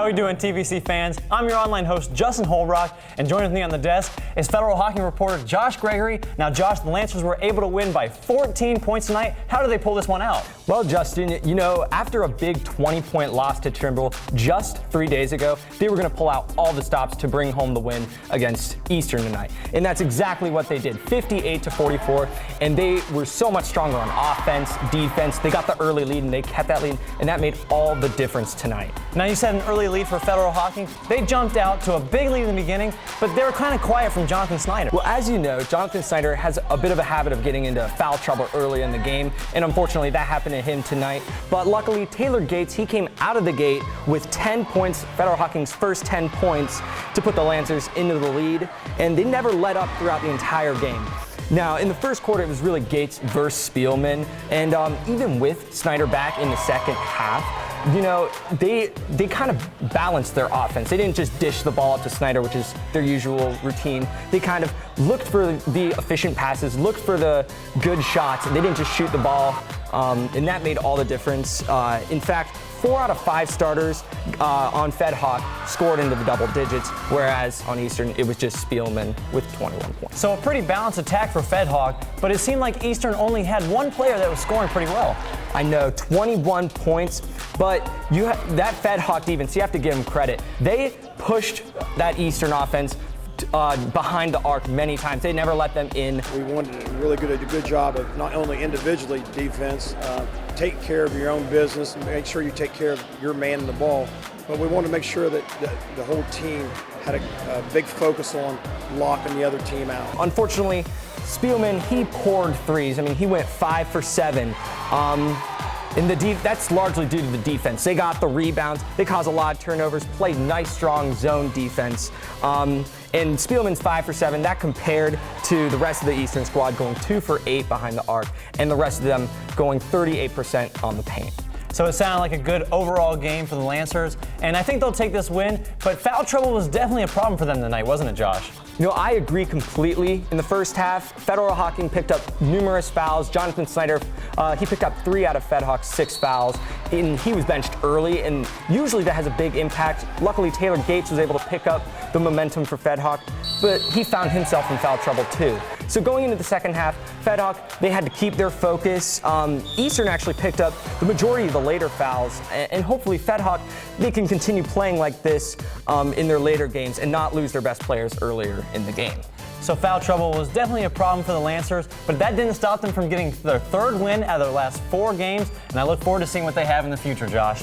How are we doing, TVC fans? I'm your online host, Justin Holbrook, and joining me on the desk is Federal Hockey reporter Josh Gregory. Now, Josh, the Lancers were able to win by 14 points tonight. How did they pull this one out? Well, Justin, you know, after a big 20-point loss to Trimble just 3 days ago, they were going to pull out all the stops to bring home the win against Eastern tonight. And that's exactly what they did, 58-44, and they were so much stronger on offense, defense. They got the early lead, and they kept that lead, and that made all the difference tonight. Now, you said an early lead for Federal Hockey. They jumped out to a big lead in the beginning, but they were kind of quiet from Jonathan Snyder. Well, as you know, Jonathan Snyder has a bit of a habit of getting into foul trouble early in the game, and unfortunately that happened to him tonight. But luckily, Taylor Gates, he came out of the gate with 10 points, Federal Hockey's first 10 points to put the Lancers into the lead, and they never let up throughout the entire game. Now, in the first quarter, it was really Gates versus Spielman, and even with Snyder back in the second half, you know, they kind of balanced their offense. They didn't just dish the ball up to Snyder, which is their usual routine. They kind of looked for the efficient passes, looked for the good shots. They didn't just shoot the ball, and that made all the difference. In fact, 4 out of 5 starters on Fed Hawk scored into the double digits, whereas on Eastern, it was just Spielman with 21 points. So a pretty balanced attack for Fed Hawk, but it seemed like Eastern only had one player that was scoring pretty well. I know, 21 points, but that Fed Hawk defense, you have to give them credit. They pushed that Eastern offense behind the arc many times. They never let them in. We wanted to really do a good job of not only individually defense, take care of your own business and make sure you take care of your man in the ball, but we wanted to make sure that the whole team had a big focus on locking the other team out. Unfortunately, Spielman, he poured threes. I mean, he went 5 for 7. That's largely due to the defense. They got the rebounds, they caused a lot of turnovers, played nice, strong zone defense. And Spielman's 5 for 7, that compared to the rest of the Eastern squad going 2 for 8 behind the arc, and the rest of them going 38% on the paint. So it sounded like a good overall game for the Lancers, and I think they'll take this win, but foul trouble was definitely a problem for them tonight, wasn't it, Josh? You know, I agree completely. In the first half, Federal Hockey picked up numerous fouls. Jonathan Snyder, he picked up 3 out of Fed Hawk's 6 fouls, and he was benched early, and usually that has a big impact. Luckily, Taylor Gates was able to pick up the momentum for Fed Hawk, but he found himself in foul trouble too. So going into the second half, Fed Hawk, they had to keep their focus. Eastern actually picked up the majority of the later fouls, and hopefully Fed Hawk, they can continue playing like this in their later games and not lose their best players earlier in the game. So foul trouble was definitely a problem for the Lancers, but that didn't stop them from getting their 3rd win out of their last 4 games, and I look forward to seeing what they have in the future, Josh.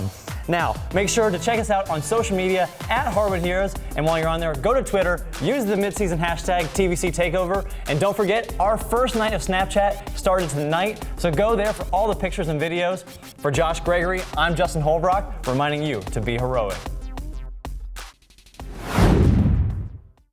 Now, make sure to check us out on social media at Hardwood Heroes, and while you're on there, go to Twitter, use the midseason hashtag TVC Takeover, and don't forget, our first night of Snapchat started tonight, so go there for all the pictures and videos. For Josh Gregory, I'm Justin Holbrook, reminding you to be heroic.